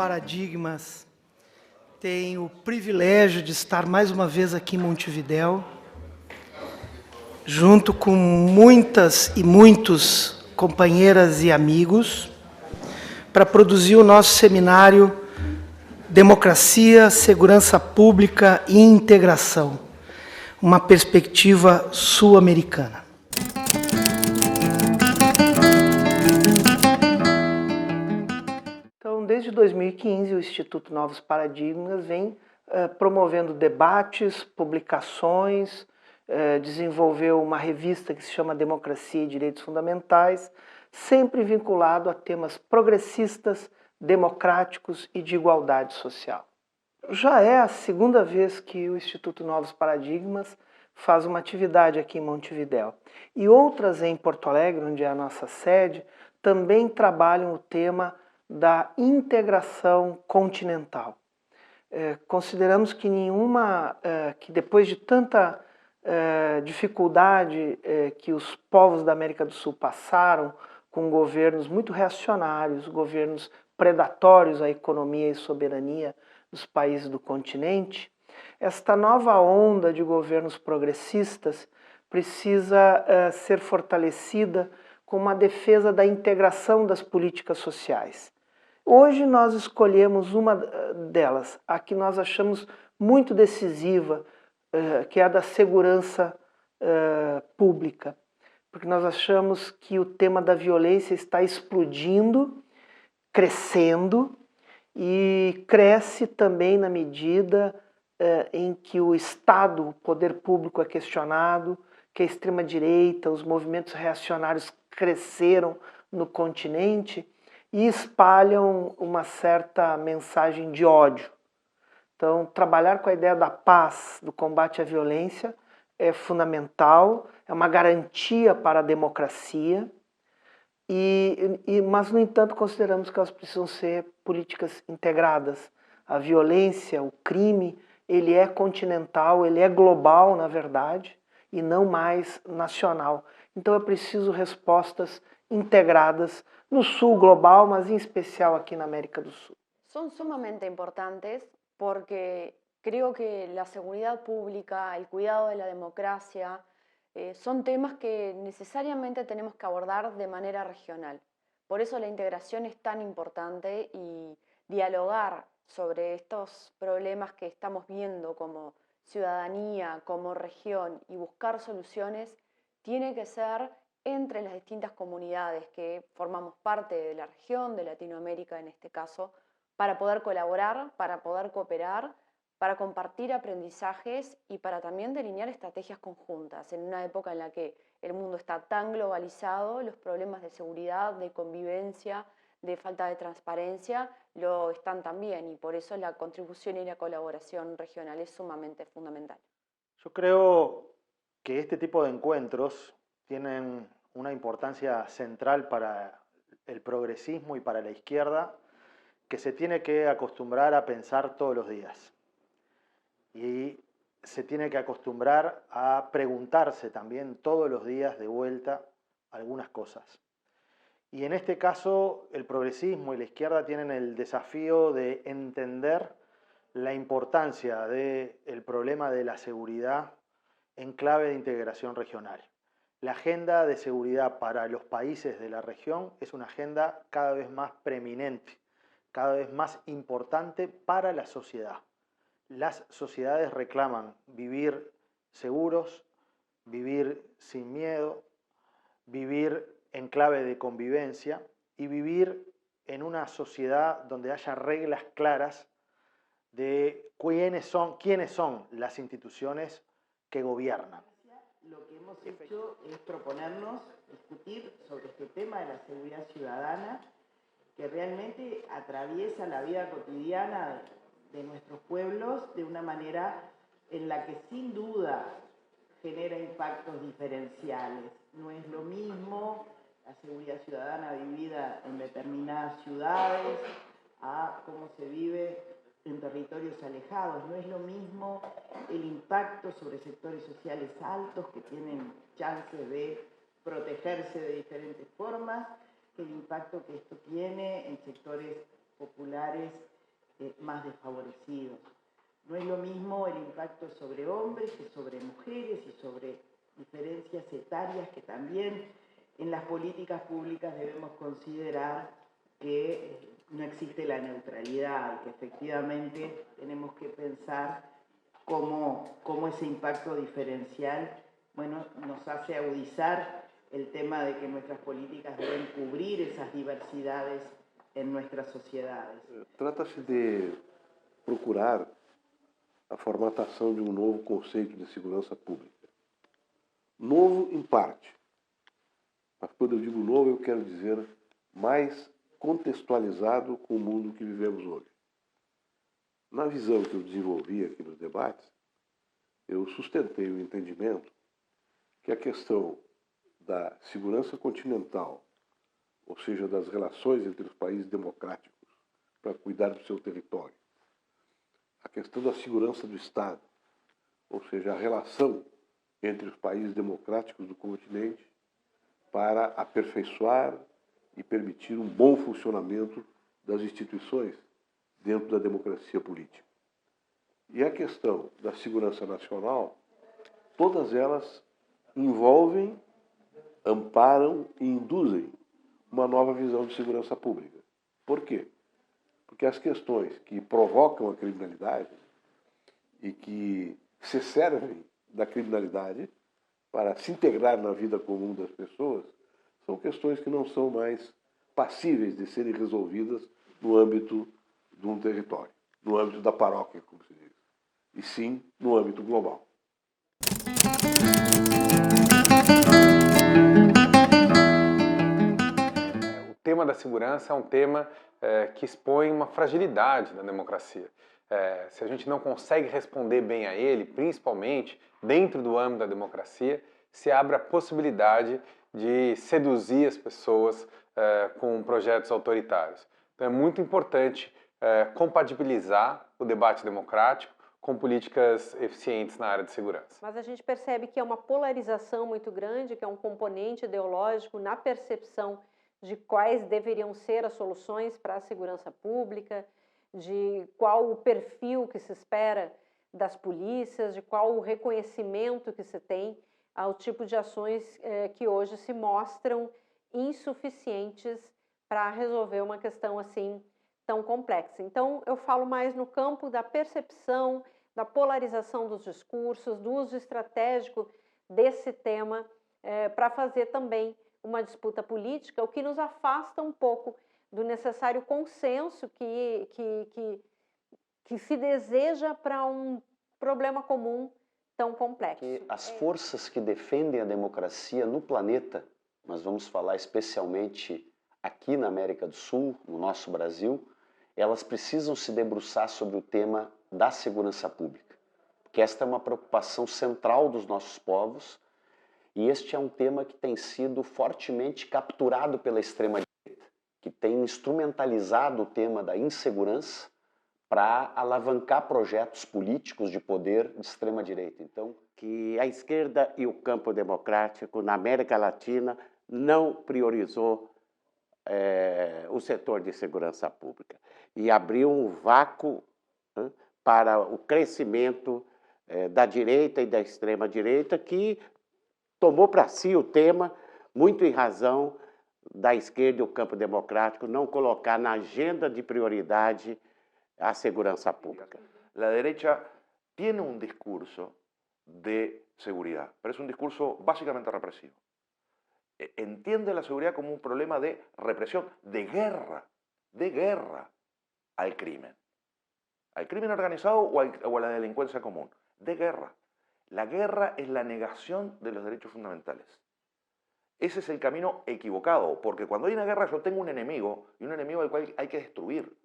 Paradigmas. Tenho o privilégio de estar mais uma vez aqui em Montevidéu, junto com muitas e muitos companheiras e amigos, para produzir o nosso seminário Democracia, Segurança Pública e Integração, uma perspectiva sul-americana. Então, desde 2015, o Instituto Novos Paradigmas vem promovendo debates, publicações, desenvolveu uma revista que se chama Democracia e Direitos Fundamentais, sempre vinculado a temas progressistas, democráticos e de igualdade social. Já é a segunda vez que o Instituto Novos Paradigmas faz uma atividade aqui em Montevidéu. E outras em Porto Alegre, onde é a nossa sede, também trabalham o tema da integração continental. Consideramos que que depois de tanta dificuldade que os povos da América do Sul passaram, com governos muito reacionários, governos predatórios à economia e soberania dos países do continente, esta nova onda de governos progressistas precisa ser fortalecida com uma defesa da integração das políticas sociais. Hoje nós escolhemos uma delas, a que nós achamos muito decisiva, que é a da segurança pública, porque nós achamos que o tema da violência está explodindo, crescendo, e cresce também na medida em que o Estado, o poder público é questionado, que a extrema-direita, os movimentos reacionários cresceram no continente e espalham uma certa mensagem de ódio. Então, trabalhar com a ideia da paz, do combate à violência, é fundamental, é uma garantia para a democracia, mas, no entanto, consideramos que elas precisam ser políticas integradas. A violência, o crime, ele é continental, ele é global, na verdade, e não mais nacional. Então é preciso respostas integradas no Sul global, mas em especial aqui na América do Sul. Son sumamente importantes porque creo que la seguridad pública, el cuidado de la democracia, son temas que necesariamente tenemos que abordar de manera regional. Por eso la integración es tan importante y dialogar sobre estos problemas que estamos viendo como ciudadanía, como región y buscar soluciones tiene que ser entre las distintas comunidades que formamos parte de la región, de Latinoamérica en este caso, para poder colaborar, para poder cooperar, para compartir aprendizajes y para también delinear estrategias conjuntas. En una época en la que el mundo está tan globalizado, los problemas de seguridad, de convivencia, de falta de transparencia, lo están también, y por eso la contribución y la colaboración regional es sumamente fundamental. Yo creo que este tipo de encuentros tienen una importancia central para el progresismo y para la izquierda, que se tiene que acostumbrar a pensar todos los días. Y se tiene que acostumbrar a preguntarse también todos los días de vuelta algunas cosas. Y en este caso, el progresismo y la izquierda tienen el desafío de entender la importancia del problema de la seguridad en clave de integración regional. La agenda de seguridad para los países de la región es una agenda cada vez más preeminente, cada vez más importante para la sociedad. Las sociedades reclaman vivir seguros, vivir sin miedo, vivir en clave de convivencia y vivir en una sociedad donde haya reglas claras de quiénes son las instituciones que gobiernan. Lo que hemos hecho es proponernos discutir sobre este tema de la seguridad ciudadana que realmente atraviesa la vida cotidiana de nuestros pueblos de una manera en la que sin duda genera impactos diferenciales. No es lo mismo la seguridad ciudadana vivida en determinadas ciudades a cómo se vive en territorios alejados. No es lo mismo el impacto sobre sectores sociales altos que tienen chances de protegerse de diferentes formas, que el impacto que esto tiene en sectores populares más desfavorecidos. No es lo mismo el impacto sobre hombres que sobre mujeres y sobre diferencias etarias que también en las políticas públicas debemos considerar que no existe la neutralidad y que efectivamente tenemos que pensar cómo ese impacto diferencial, bueno, nos hace agudizar el tema de que nuestras políticas deben cubrir esas diversidades en nuestras sociedades. Trata-se de procurar a formatação de um novo conceito de segurança pública. Novo em parte, mas quando eu digo novo eu quero dizer mais contextualizado com o mundo que vivemos hoje. Na visão que eu desenvolvi aqui nos debates, eu sustentei o entendimento que a questão da segurança continental, ou seja, das relações entre os países democráticos para cuidar do seu território, a questão da segurança do Estado, ou seja, a relação entre os países democráticos do continente para aperfeiçoar e permitir um bom funcionamento das instituições dentro da democracia política. E a questão da segurança nacional, todas elas envolvem, amparam e induzem uma nova visão de segurança pública. Por quê? Porque as questões que provocam a criminalidade e que se servem da criminalidade para se integrar na vida comum das pessoas são questões que não são mais passíveis de serem resolvidas no âmbito de um território, no âmbito da paróquia, como se diz, e sim no âmbito global. O tema da segurança é um tema que expõe uma fragilidade da democracia. Se a gente não consegue responder bem a ele, principalmente dentro do âmbito da democracia, se abre a possibilidade de seduzir as pessoas com projetos autoritários. Então é muito importante compatibilizar o debate democrático com políticas eficientes na área de segurança. Mas a gente percebe que é uma polarização muito grande, que é um componente ideológico na percepção de quais deveriam ser as soluções para a segurança pública, de qual o perfil que se espera das polícias, de qual o reconhecimento que se tem ao tipo de ações que hoje se mostram insuficientes para resolver uma questão assim tão complexa. Então, eu falo mais no campo da percepção, da polarização dos discursos, do uso estratégico desse tema para fazer também uma disputa política, o que nos afasta um pouco do necessário consenso que se deseja para um problema comum tão complexo. As forças que defendem a democracia no planeta, nós vamos falar especialmente aqui na América do Sul, no nosso Brasil, elas precisam se debruçar sobre o tema da segurança pública, porque esta é uma preocupação central dos nossos povos e este é um tema que tem sido fortemente capturado pela extrema-direita, que tem instrumentalizado o tema da insegurança para alavancar projetos políticos de poder de extrema-direita. Então, que a esquerda e o campo democrático na América Latina não priorizou o setor de segurança pública e abriu um vácuo para o crescimento da direita e da extrema-direita, que tomou para si o tema, muito em razão da esquerda e o campo democrático não colocar na agenda de prioridade a segurança pública. La derecha tiene un discurso de seguridad, pero es un discurso básicamente represivo. Entiende la seguridad como un problema de represión, de guerra al crimen organizado o a la delincuencia común, de guerra. La guerra es la negación de los derechos fundamentales. Ese es el camino equivocado, porque cuando hay una guerra yo tengo un enemigo, y un enemigo al cual hay que destruir.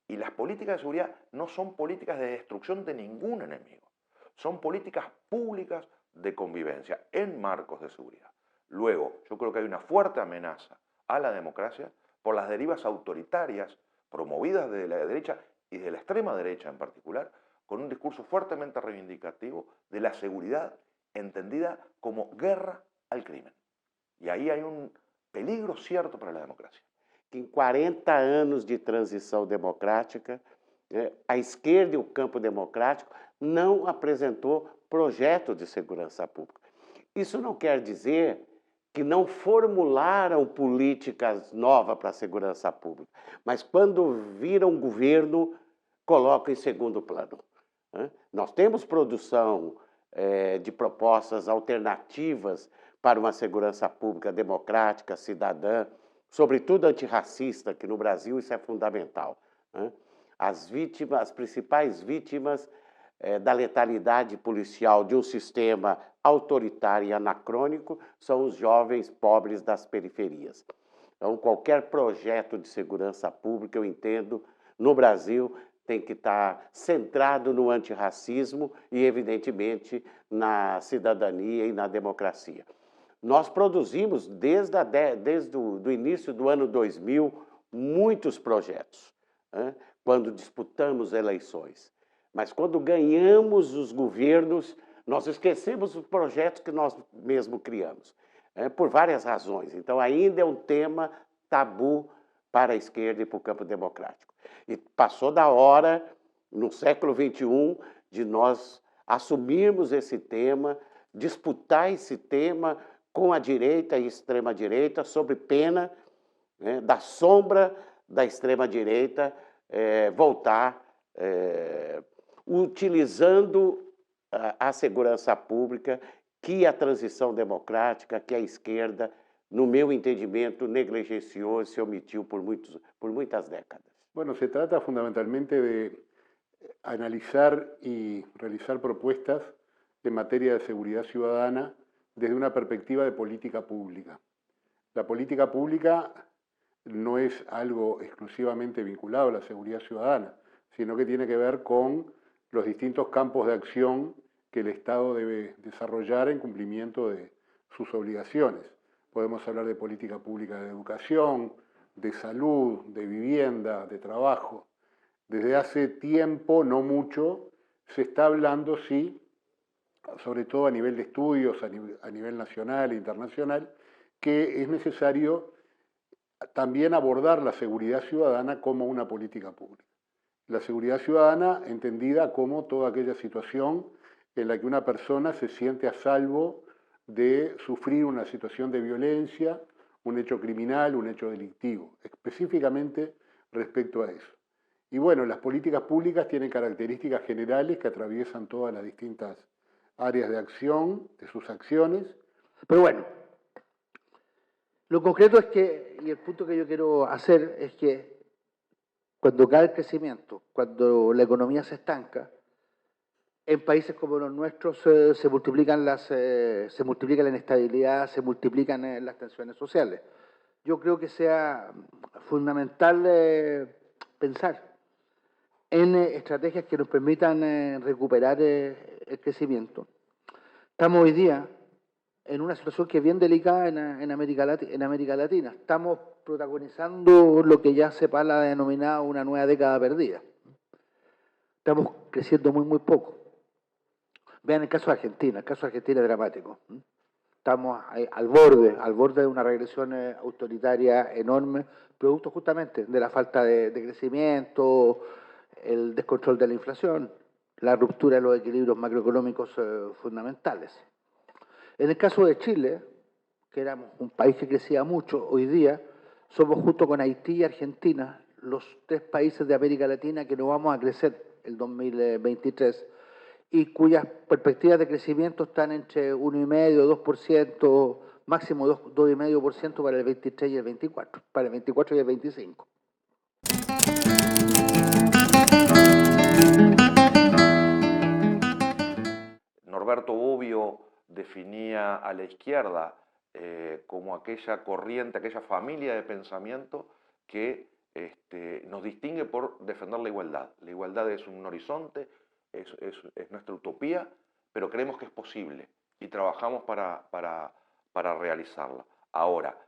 Y las políticas de seguridad no son políticas de destrucción de ningún enemigo, son políticas públicas de convivencia en marcos de seguridad. Luego, yo creo que hay una fuerte amenaza a la democracia por las derivas autoritarias promovidas de la derecha y de la extrema derecha en particular, con un discurso fuertemente reivindicativo de la seguridad entendida como guerra al crimen. Y ahí hay un peligro cierto para la democracia. Em 40 anos de transição democrática, A esquerda e o campo democrático não apresentou projeto de segurança pública. Isso não quer dizer que não formularam políticas novas para a segurança pública, mas quando viram governo, colocam em segundo plano. Nós temos produção de propostas alternativas para uma segurança pública democrática, cidadã, sobretudo antirracista, que no Brasil isso é fundamental. As principais vítimas da letalidade policial de um sistema autoritário e anacrônico são os jovens pobres das periferias. Então, qualquer projeto de segurança pública, eu entendo, no Brasil, tem que estar centrado no antirracismo e, evidentemente, na cidadania e na democracia. Nós produzimos, desde o início do ano 2000, muitos projetos, quando disputamos eleições. Mas quando ganhamos os governos, nós esquecemos os projetos que nós mesmos criamos, por várias razões. Então, ainda é um tema tabu para a esquerda e para o campo democrático. E passou da hora, no século XXI, de nós assumirmos esse tema, disputar esse tema com a direita e extrema-direita, sob pena da sombra da extrema-direita voltar utilizando a segurança pública que a transição democrática, que a esquerda, no meu entendimento, negligenciou e se omitiu por muitas décadas. Bueno, se trata fundamentalmente de analizar y realizar propuestas en materia de seguridad ciudadana desde una perspectiva de política pública. La política pública no es algo exclusivamente vinculado a la seguridad ciudadana, sino que tiene que ver con los distintos campos de acción que el Estado debe desarrollar en cumplimiento de sus obligaciones. Podemos hablar de política pública de educación, de salud, de vivienda, de trabajo. Desde hace tiempo, no mucho, se está hablando, sí, sobre todo a nivel de estudios, a nivel nacional e internacional, que es necesario también abordar la seguridad ciudadana como una política pública. La seguridad ciudadana entendida como toda aquella situación en la que una persona se siente a salvo de sufrir una situación de violencia, un hecho criminal, un hecho delictivo, específicamente respecto a eso. Y bueno, las políticas públicas tienen características generales que atraviesan todas las distintas áreas de acción, de sus acciones. Pero bueno, lo concreto es que, y el punto que yo quiero hacer es que cuando cae el crecimiento, cuando la economía se estanca, en países como los nuestros se multiplica la inestabilidad, se multiplican las tensiones sociales. Yo creo que sea fundamental pensar en estrategias que nos permitan recuperar el crecimiento. Estamos hoy día en una situación que es bien delicada en América Latina. Estamos protagonizando lo que ya Cepal ha denominado una nueva década perdida. Estamos creciendo muy poco. Vean el caso de Argentina. El caso de Argentina es dramático. Estamos al borde de una regresión autoritaria enorme, producto justamente de la falta de crecimiento, el descontrol de la inflación, la ruptura de los equilibrios macroeconómicos fundamentales. En el caso de Chile, que éramos un país que crecía mucho, hoy día somos junto con Haití y Argentina los 3 países de América Latina que no vamos a crecer el 2023 y cuyas perspectivas de crecimiento están entre 1,5%, 2%, máximo 2,5% para el 23 y el 24, para el 24 y el 25. Norberto Bobbio definía a la izquierda como aquella corriente, aquella familia de pensamiento que nos distingue por defender la igualdad. La igualdad es un horizonte, es nuestra utopía, pero creemos que es posible y trabajamos para realizarla. Ahora,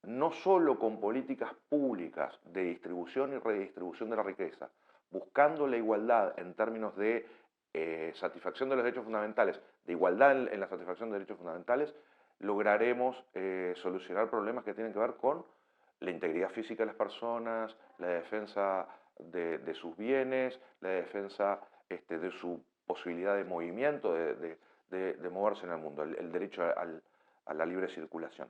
no solo con políticas públicas de distribución y redistribución de la riqueza, buscando la igualdad en términos de satisfacción de los derechos fundamentales, de igualdad en la satisfacción de derechos fundamentales, lograremos solucionar problemas que tienen que ver con la integridad física de las personas, la defensa de sus bienes, la defensa de su posibilidad de movimiento, de moverse en el mundo, el derecho a la libre circulación.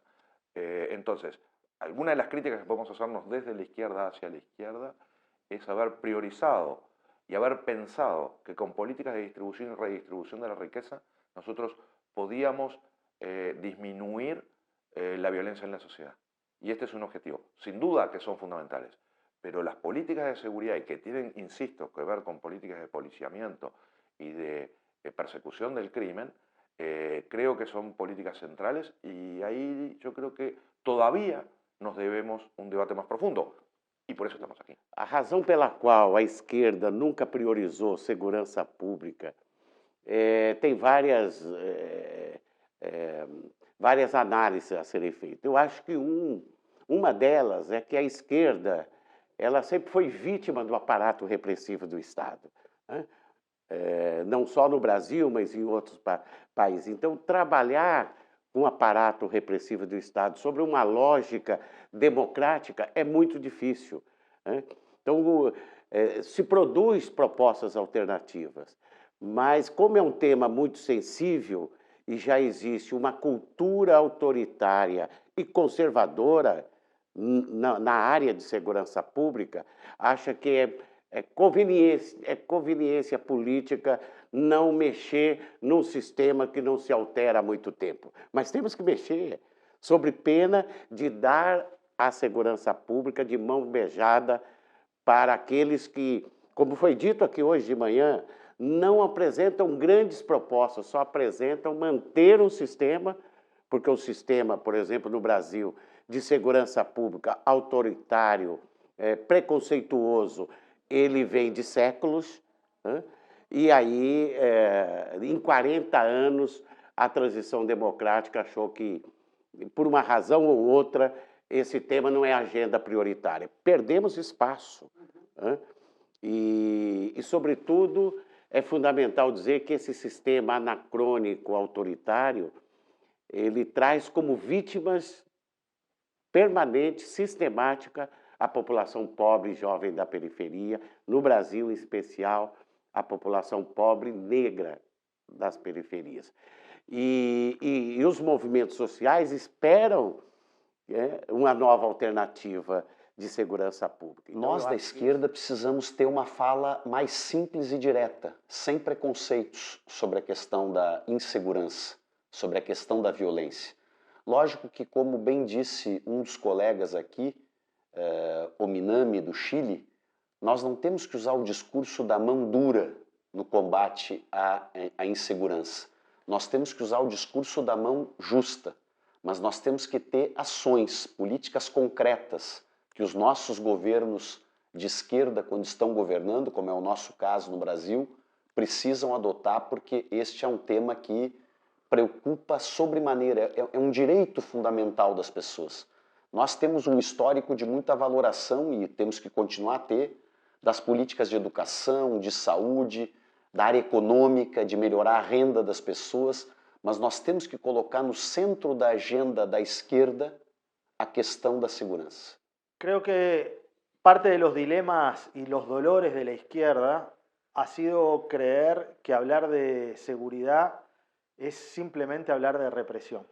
Entonces, alguna de las críticas que podemos hacernos desde la izquierda hacia la izquierda es haber priorizado y haber pensado que con políticas de distribución y redistribución de la riqueza nosotros podíamos disminuir la violencia en la sociedad. Y este es un objetivo. Sin duda que son fundamentales, pero las políticas de seguridad y que tienen, insisto, que ver con políticas de policiamiento y de persecución del crimen, creo que son políticas centrales y ahí yo creo que todavía nos debemos un debate más profundo. E por isso estamos aqui. A razão pela qual a esquerda nunca priorizou segurança pública tem várias análises a serem feitas. Eu acho que uma delas é que a esquerda ela sempre foi vítima do aparato repressivo do Estado, né? Não só no Brasil, mas em outros países. Então, trabalhar com o aparato repressivo do Estado sobre uma lógica democrática é muito difícil, né? Então, se produz propostas alternativas, mas como é um tema muito sensível e já existe uma cultura autoritária e conservadora na área de segurança pública, acha que é conveniência política não mexer num sistema que não se altera há muito tempo. Mas temos que mexer, sob pena de dar a segurança pública de mão beijada para aqueles que, como foi dito aqui hoje de manhã, não apresentam grandes propostas, só apresentam manter um sistema, porque o sistema, por exemplo, no Brasil, de segurança pública autoritário, preconceituoso, ele vem de séculos, né? E aí, em 40 anos, a transição democrática achou que, por uma razão ou outra, esse tema não é agenda prioritária. Perdemos espaço, né? E, sobretudo, é fundamental dizer que esse sistema anacrônico, autoritário, ele traz como vítimas permanente, sistemática, a população pobre e jovem da periferia, no Brasil em especial, a população pobre negra das periferias. E os movimentos sociais esperam uma nova alternativa de segurança pública. Então, nós da esquerda precisamos ter uma fala mais simples e direta, sem preconceitos sobre a questão da insegurança, sobre a questão da violência. Lógico que, como bem disse um dos colegas aqui, o Minami, do Chile, nós não temos que usar o discurso da mão dura no combate à insegurança. Nós temos que usar o discurso da mão justa, mas nós temos que ter ações, políticas concretas, que os nossos governos de esquerda, quando estão governando, como é o nosso caso no Brasil, precisam adotar, porque este é um tema que preocupa sobremaneira, é um direito fundamental das pessoas. Nós temos um histórico de muita valoração, e temos que continuar a ter, das políticas de educação, de saúde, da área econômica, de melhorar a renda das pessoas, mas nós temos que colocar no centro da agenda da esquerda a questão da segurança. Creo que parte de los dilemas y los dolores de la izquierda ha sido creer que hablar de seguridad es simplemente hablar de represión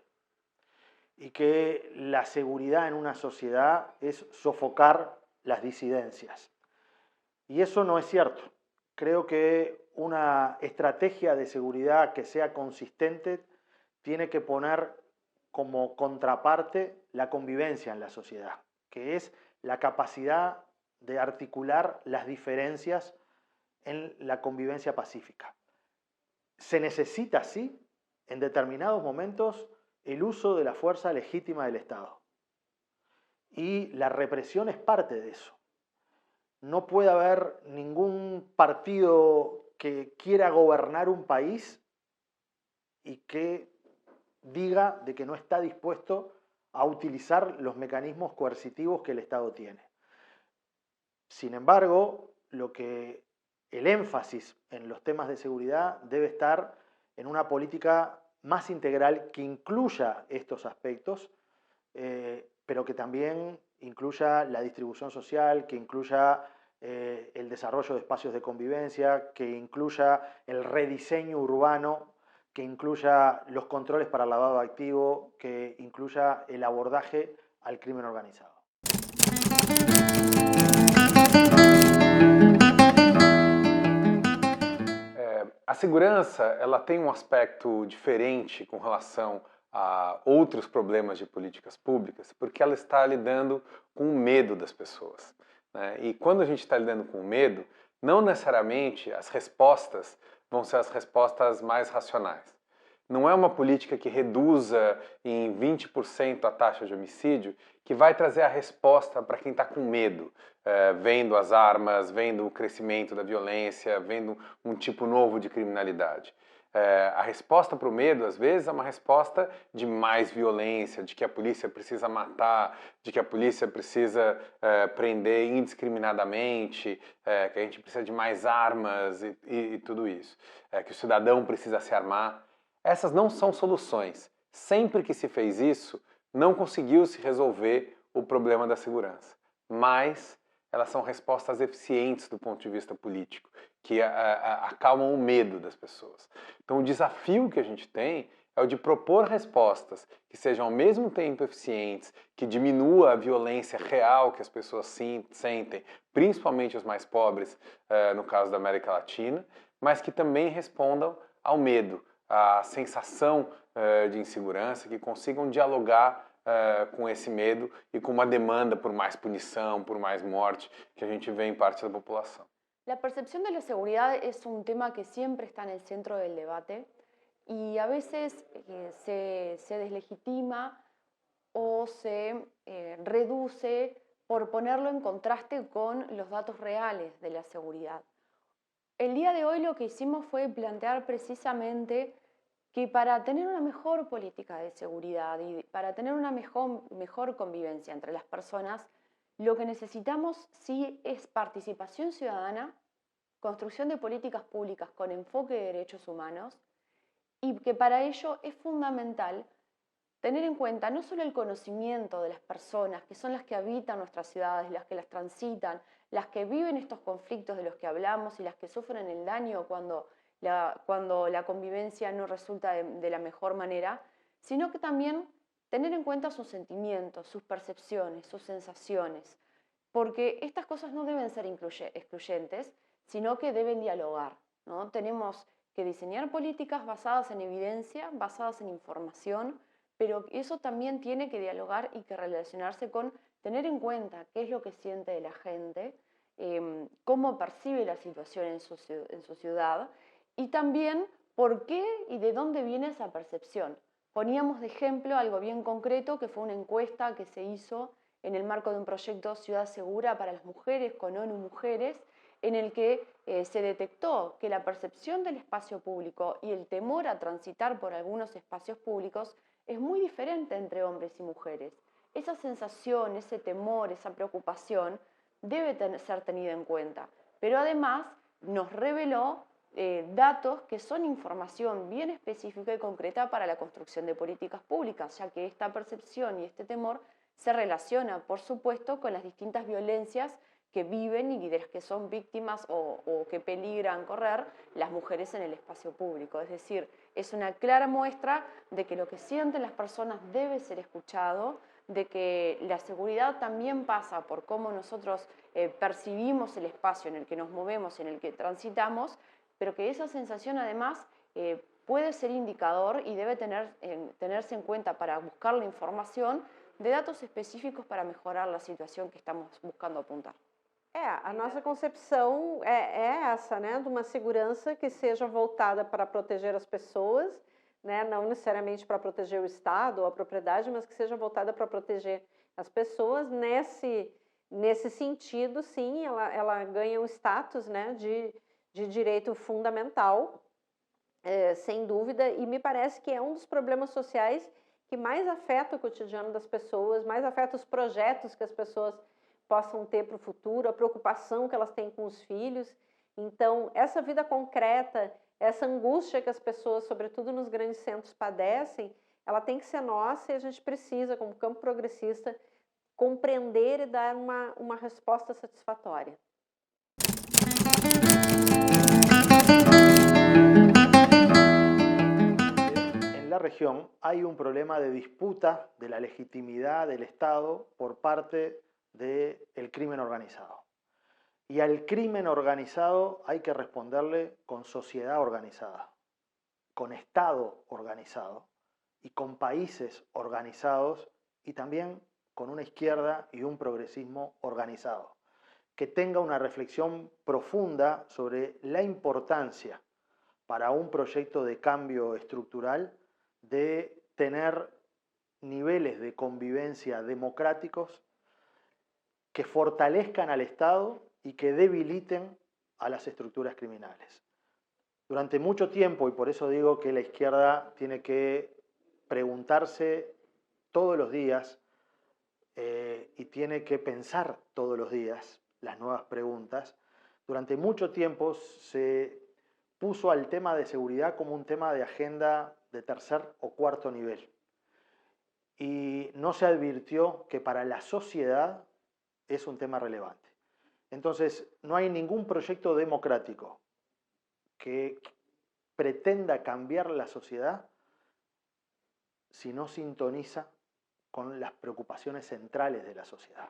y que la seguridad en una sociedad es sofocar las disidencias. Y eso no es cierto. Creo que una estrategia de seguridad que sea consistente tiene que poner como contraparte la convivencia en la sociedad, que es la capacidad de articular las diferencias en la convivencia pacífica. Se necesita, sí, en determinados momentos, el uso de la fuerza legítima del Estado. Y la represión es parte de eso. No puede haber ningún partido que quiera gobernar un país y que diga de que no está dispuesto a utilizar los mecanismos coercitivos que el Estado tiene. Sin embargo, el énfasis en los temas de seguridad debe estar en una política más integral que incluya estos aspectos, pero que también incluya la distribución social, que incluya el desarrollo de espacios de convivencia, que incluya el rediseño urbano, que incluya los controles para el lavado de activo, que incluya el abordaje al crimen organizado. A segurança, ela tem um aspecto diferente com relação a outros problemas de políticas públicas, porque ela está lidando com o medo das pessoas, né? E quando a gente está lidando com o medo, não necessariamente as respostas vão ser as respostas mais racionais. Não é uma política que reduza em 20% a taxa de homicídio que vai trazer a resposta para quem está com medo, vendo as armas, vendo o crescimento da violência, vendo um tipo novo de criminalidade. A resposta para o medo, às vezes, é uma resposta de mais violência, de que a polícia precisa matar, de que a polícia precisa prender indiscriminadamente, que a gente precisa de mais armas e tudo isso, que o cidadão precisa se armar. Essas não são soluções. Sempre que se fez isso, não conseguiu se resolver o problema da segurança. Mas elas são respostas eficientes do ponto de vista político, que acalmam o medo das pessoas. Então o desafio que a gente tem é o de propor respostas que sejam ao mesmo tempo eficientes, que diminua a violência real que as pessoas sentem, principalmente os mais pobres, no caso da América Latina, mas que também respondam ao medo, a sensação de insegurança, que consigam dialogar com esse medo e com uma demanda por mais punição, por mais morte que a gente vê em parte da população. La percepción de la seguridad es un tema que siempre está en el centro del debate y a veces se deslegitima o se reduce por ponerlo en contraste con los datos reales de la seguridad. El día de hoy lo que hicimos fue plantear precisamente que para tener una mejor política de seguridad y para tener una mejor convivencia entre las personas, lo que necesitamos sí es participación ciudadana, construcción de políticas públicas con enfoque de derechos humanos y que para ello es fundamental tener en cuenta no solo el conocimiento de las personas, que son las que habitan nuestras ciudades, las que las transitan, las que viven estos conflictos de los que hablamos y las que sufren el daño cuando la convivencia no resulta de la mejor manera, sino que también tener en cuenta sus sentimientos, sus percepciones, sus sensaciones, porque estas cosas no deben ser excluyentes, sino que deben dialogar, ¿no? Tenemos que diseñar políticas basadas en evidencia, basadas en información, pero eso también tiene que dialogar y que relacionarse con tener en cuenta qué es lo que siente la gente, cómo percibe la situación en su ciudad y también por qué y de dónde viene esa percepción. Poníamos de ejemplo algo bien concreto que fue una encuesta que se hizo en el marco de un proyecto Ciudad Segura para las Mujeres con ONU Mujeres, en el que se detectó que la percepción del espacio público y el temor a transitar por algunos espacios públicos es muy diferente entre hombres y mujeres. Esa sensación, ese temor, esa preocupación debe ser tenida en cuenta, pero además nos reveló datos que son información bien específica y concreta para la construcción de políticas públicas, ya que esta percepción y este temor se relaciona, por supuesto, con las distintas violencias que viven y de las que son víctimas o que peligran correr las mujeres en el espacio público. Es decir, es una clara muestra de que lo que sienten las personas debe ser escuchado, de que la seguridad también pasa por cómo nosotros percibimos el espacio en el que nos movemos, en el que transitamos, pero que esa sensación además puede ser indicador y debe tenerse en cuenta para buscar la información de dados específicos para mejorar la situación que estamos buscando apuntar. A nossa concepção é essa, né, de uma segurança que seja voltada para proteger as pessoas, né, não necessariamente para proteger o Estado ou a propriedade, mas que seja voltada para proteger as pessoas. Nesse sentido, sim, ela ganha um status, né, de direito fundamental, sem dúvida, e me parece que é um dos problemas sociais que mais afeta o cotidiano das pessoas, mais afeta os projetos que as pessoas possam ter para o futuro, a preocupação que elas têm com os filhos. Então, essa vida concreta, essa angústia que as pessoas, sobretudo nos grandes centros, padecem, ela tem que ser nossa e a gente precisa, como campo progressista, compreender e dar uma resposta satisfatória. la región hay un problema de disputa de la legitimidad del Estado por parte del crimen organizado. Y al crimen organizado hay que responderle con sociedad organizada, con Estado organizado y con países organizados y también con una izquierda y un progresismo organizado, que tenga una reflexión profunda sobre la importancia para un proyecto de cambio estructural de tener niveles de convivencia democráticos que fortalezcan al Estado y que debiliten a las estructuras criminales. Durante mucho tiempo, y por eso digo que la izquierda tiene que preguntarse todos los días y tiene que pensar todos los días las nuevas preguntas, durante mucho tiempo se puso al tema de seguridad como un tema de agenda de tercer o cuarto nivel. Y no se advirtió que para la sociedad es un tema relevante. Entonces, no hay ningún proyecto democrático que pretenda cambiar la sociedad si no sintoniza con las preocupaciones centrales de la sociedad.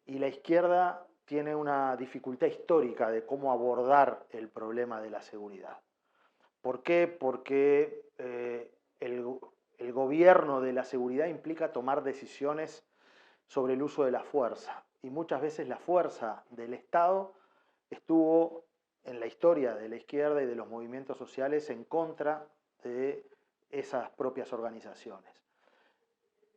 Y la izquierda tiene una dificultad histórica de cómo abordar el problema de la seguridad. ¿Por qué? Porque el gobierno de la seguridad implica tomar decisiones sobre el uso de la fuerza. Y muchas veces la fuerza del Estado estuvo en la historia de la izquierda y de los movimientos sociales en contra de esas propias organizaciones.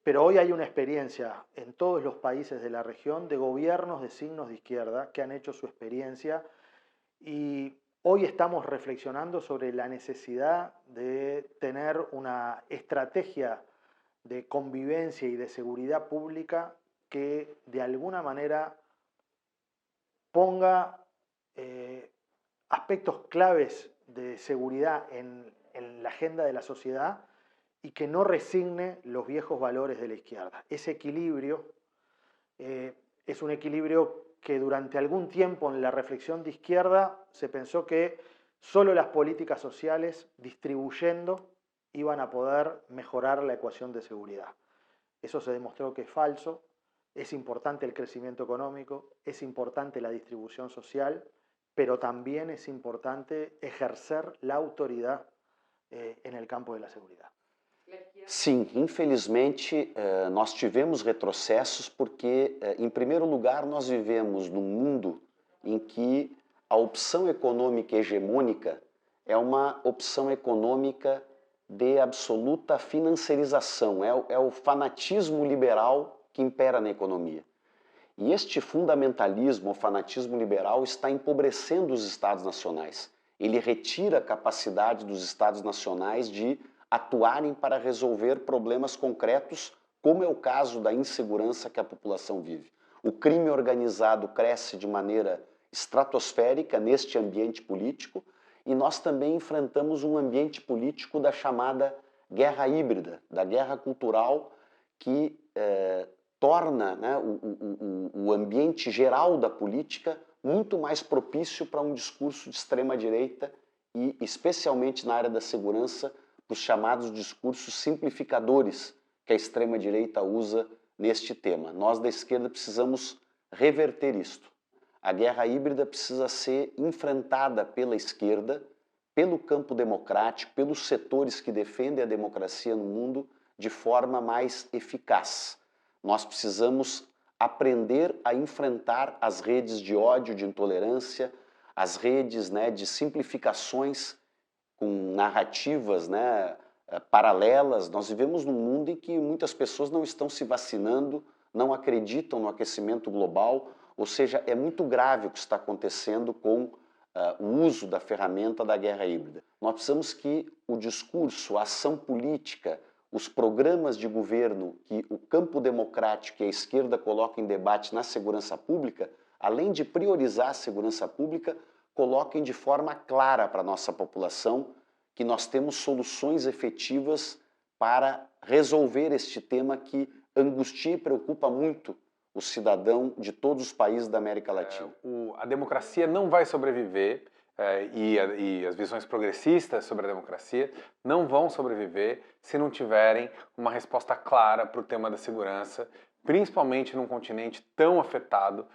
Pero hoy hay una experiencia en todos los países de la región de gobiernos de signos de izquierda que han hecho su experiencia y hoy estamos reflexionando sobre la necesidad de tener una estrategia de convivencia y de seguridad pública que de alguna manera ponga aspectos claves de seguridad en la agenda de la sociedad y que no resigne los viejos valores de la izquierda. Ese equilibrio es un equilibrio que durante algún tiempo en la reflexión de izquierda se pensó que solo las políticas sociales distribuyendo iban a poder mejorar la ecuación de seguridad. Eso se demostró que es falso. Es importante el crecimiento económico, es importante la distribución social, pero también es importante ejercer la autoridad en el campo de la seguridad. Sim, infelizmente nós tivemos retrocessos porque, em primeiro lugar, nós vivemos num mundo em que a opção econômica hegemônica é uma opção econômica de absoluta financiarização, é o fanatismo liberal que impera na economia. E este fundamentalismo, o fanatismo liberal, está empobrecendo os Estados nacionais. Ele retira a capacidade dos Estados nacionais de atuarem para resolver problemas concretos, como é o caso da insegurança que a população vive. O crime organizado cresce de maneira estratosférica neste ambiente político e nós também enfrentamos um ambiente político da chamada guerra híbrida, da guerra cultural que torna, né, o ambiente geral da política muito mais propício para um discurso de extrema-direita e, especialmente na área da segurança, dos chamados discursos simplificadores que a extrema-direita usa neste tema. Nós da esquerda precisamos reverter isto. A guerra híbrida precisa ser enfrentada pela esquerda, pelo campo democrático, pelos setores que defendem a democracia no mundo de forma mais eficaz. Nós precisamos aprender a enfrentar as redes de ódio, de intolerância, as redes, né, de simplificações com narrativas, né, paralelas. Nós vivemos num mundo em que muitas pessoas não estão se vacinando, não acreditam no aquecimento global, ou seja, é muito grave o que está acontecendo com o uso da ferramenta da guerra híbrida. Nós precisamos que o discurso, a ação política, os programas de governo que o campo democrático e a esquerda colocam em debate na segurança pública, além de priorizar a segurança pública, coloquem de forma clara para a nossa população que nós temos soluções efetivas para resolver este tema que angustia e preocupa muito o cidadão de todos os países da América Latina. A democracia não vai sobreviver e as visões progressistas sobre a democracia não vão sobreviver se não tiverem uma resposta clara para o tema da segurança, principalmente num continente tão afetado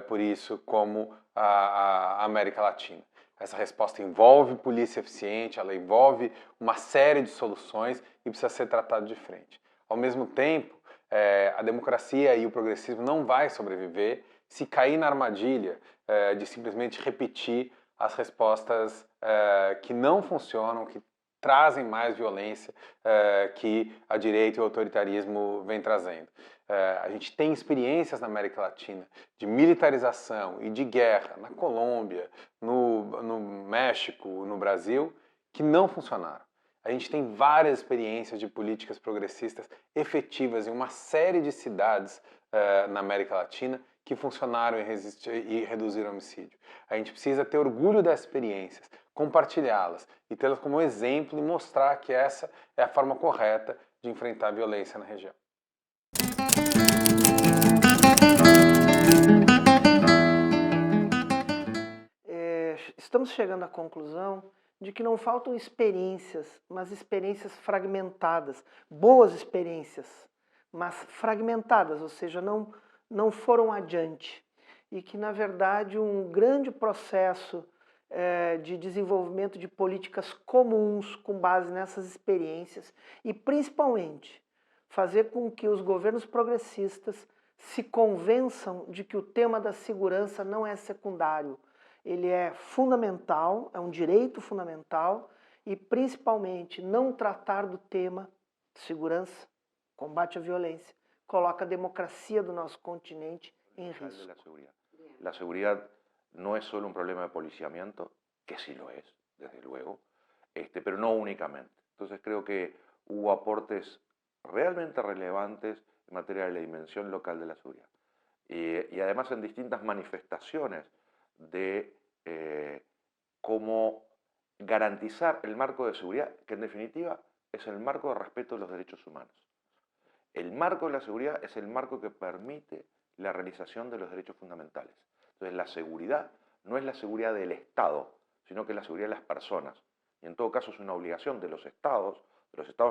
por isso como a América Latina. Essa resposta envolve polícia eficiente, ela envolve uma série de soluções e precisa ser tratada de frente. Ao mesmo tempo, a democracia e o progressismo não vai sobreviver se cair na armadilha de simplesmente repetir as respostas que não funcionam, que trazem mais violência que a direita e o autoritarismo vem trazendo. A gente tem experiências na América Latina de militarização e de guerra na Colômbia, no México, no Brasil, que não funcionaram. A gente tem várias experiências de políticas progressistas efetivas em uma série de cidades na América Latina que funcionaram e reduziram o homicídio. A gente precisa ter orgulho dessas experiências, compartilhá-las e tê-las como exemplo e mostrar que essa é a forma correta de enfrentar a violência na região. Estamos chegando à conclusão de que não faltam experiências, mas experiências fragmentadas, boas experiências, mas fragmentadas, ou seja, não foram adiante. E que, na verdade, um grande processo de desenvolvimento de políticas comuns com base nessas experiências e, principalmente, fazer com que os governos progressistas se convençam de que o tema da segurança não é secundário. Ele é fundamental, é um direito fundamental e, principalmente, não tratar do tema segurança, combate à violência, coloca a democracia do nosso continente em risco. La seguridad no es solo un problema de policiamiento, que sí lo es, desde luego, pero no únicamente. Entonces creo que hubo aportes realmente relevantes en materia de la dimensión local de la seguridad. Y además en distintas manifestaciones de cómo garantizar el marco de seguridad, que en definitiva es el marco de respeto de los derechos humanos. El marco de la seguridad es el marco que permite la realización de los derechos fundamentales. Entonces la seguridad no es la seguridad del Estado, sino que es la seguridad de las personas. Y en todo caso es una obligación de los estados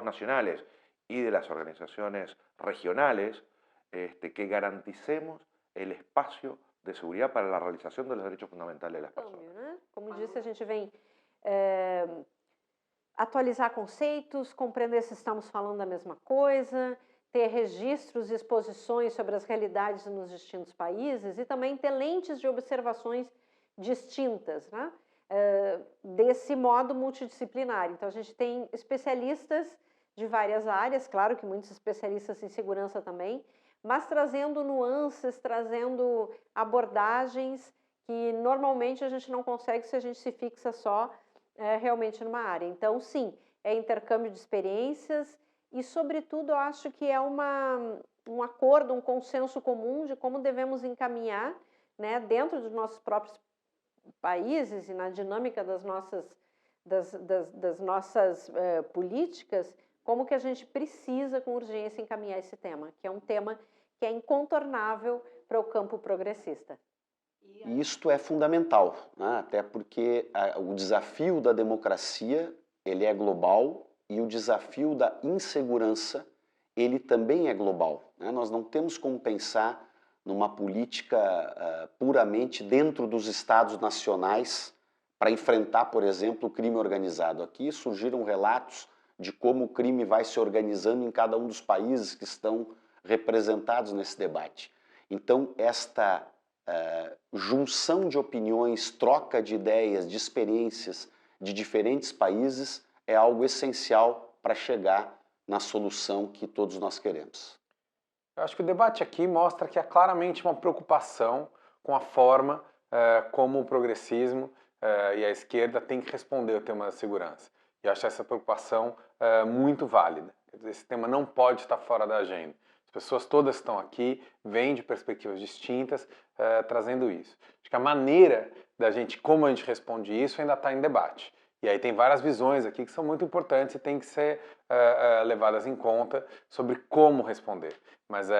nacionales y de las organizaciones regionales, que garanticemos el espacio de seguridad para la realización de los derechos fundamentales de las personas. Como disse, a gente vem atualizar conceitos, compreender se estamos falando da mesma coisa, ter registros e exposições sobre as realidades nos distintos países e também ter lentes de observações distintas, né? Desse modo multidisciplinar. Então, a gente tem especialistas de várias áreas, claro que muitos especialistas em segurança também, mas trazendo nuances, trazendo abordagens que normalmente a gente não consegue se a gente se fixa só realmente numa área. Então, sim, é intercâmbio de experiências e, sobretudo, eu acho que é um acordo, um consenso comum de como devemos encaminhar, né, dentro dos nossos próprios países e na dinâmica das nossas políticas, como que a gente precisa, com urgência, encaminhar esse tema, que é um tema que é incontornável para o campo progressista. E isto é fundamental, né? Até porque o desafio da democracia ele é global e o desafio da insegurança ele também é global, né? Nós não temos como pensar numa política puramente dentro dos estados nacionais para enfrentar, por exemplo, o crime organizado. Aqui surgiram relatos de como o crime vai se organizando em cada um dos países que estão representados nesse debate. Então, esta junção de opiniões, troca de ideias, de experiências de diferentes países é algo essencial para chegar na solução que todos nós queremos. Eu acho que o debate aqui mostra que há claramente uma preocupação com a forma como o progressismo e a esquerda têm que responder ao tema da segurança. E eu acho essa preocupação muito válida. Esse tema não pode estar fora da agenda. As pessoas todas estão aqui, vêm de perspectivas distintas, trazendo isso. Acho que a maneira como a gente responde isso ainda está em debate. E aí tem várias visões aqui que são muito importantes e têm que ser levadas em conta sobre como responder. Mas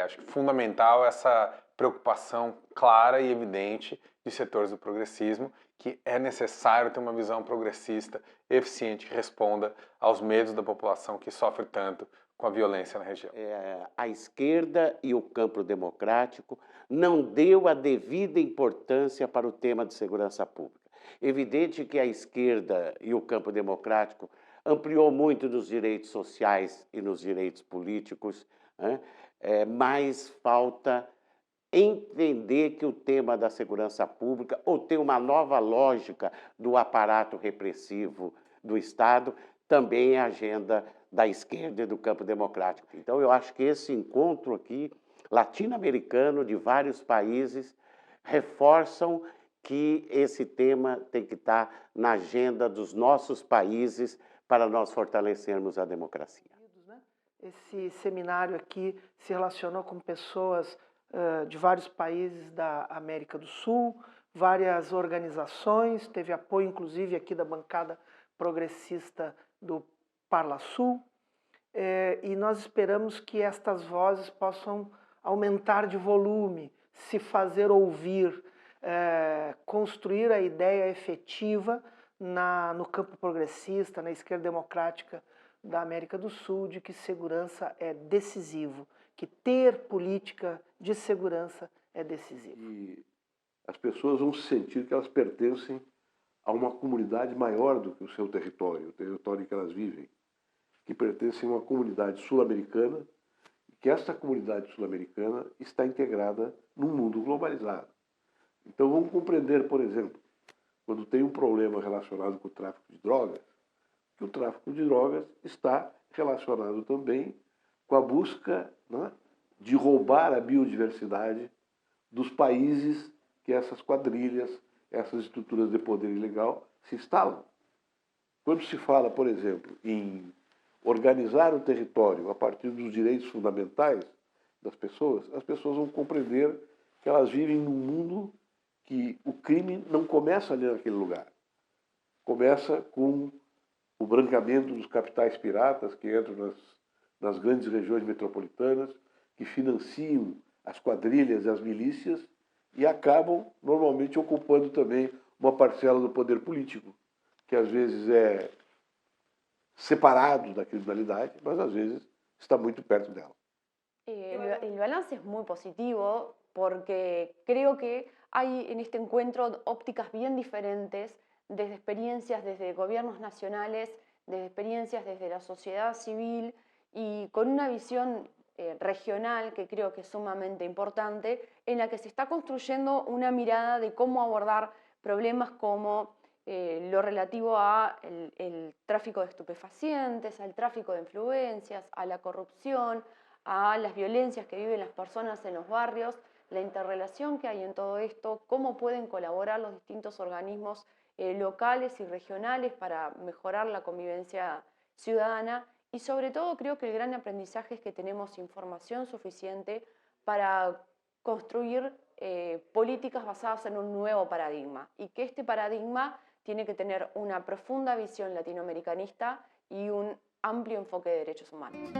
acho que fundamental essa preocupação clara e evidente de setores do progressismo que é necessário ter uma visão progressista, eficiente, que responda aos medos da população que sofre tanto com a violência na região. A esquerda e o campo democrático não deu a devida importância para o tema de segurança pública. Evidente que a esquerda e o campo democrático ampliou muito nos direitos sociais e nos direitos políticos, né? Mas falta entender que o tema da segurança pública, ou tem uma nova lógica do aparato repressivo do Estado, também é agenda da esquerda e do campo democrático. Então, eu acho que esse encontro aqui, latino-americano, de vários países, reforçam que esse tema tem que estar na agenda dos nossos países para nós fortalecermos a democracia. Esse seminário aqui se relacionou com pessoas de vários países da América do Sul, várias organizações, teve apoio inclusive aqui da bancada progressista do Parla Sul, e nós esperamos que estas vozes possam aumentar de volume, se fazer ouvir, construir a ideia efetiva no campo progressista, na esquerda democrática da América do Sul, de que segurança é decisivo, que ter política de segurança é decisivo. E as pessoas vão sentir que elas pertencem a uma comunidade maior do que o seu território, o território em que elas vivem, que pertencem a uma comunidade sul-americana, e que essa comunidade sul-americana está integrada num mundo globalizado. Então vamos compreender, por exemplo, quando tem um problema relacionado com o tráfico de drogas, que o tráfico de drogas está relacionado também com a busca, né, de roubar a biodiversidade dos países que essas quadrilhas, essas estruturas de poder ilegal se instalam. Quando se fala, por exemplo, em organizar o território a partir dos direitos fundamentais das pessoas, as pessoas vão compreender que elas vivem num mundo que o crime não começa ali naquele lugar. Começa com o branqueamento dos capitais piratas que entram nas grandes regiões metropolitanas, que financiam as quadrilhas e as milícias e acabam, normalmente, ocupando também uma parcela do poder político, que às vezes é separado da criminalidade, mas às vezes está muito perto dela. El balance es muy positivo porque creo que hay en este encuentro ópticas bien diferentes, desde experiencias desde gobiernos nacionales, desde experiencias desde la sociedad civil y con una visión regional que creo que es sumamente importante, en la que se está construyendo una mirada de cómo abordar problemas como lo relativo a el tráfico de estupefacientes, al tráfico de influencias, a la corrupción, a las violencias que viven las personas en los barrios, la interrelación que hay en todo esto, cómo pueden colaborar los distintos organismos locales y regionales para mejorar la convivencia ciudadana, y sobre todo creo que el gran aprendizaje es que tenemos información suficiente para construir políticas basadas en un nuevo paradigma, y que este paradigma tiene que tener una profunda visión latinoamericanista y un amplio enfoque de derechos humanos.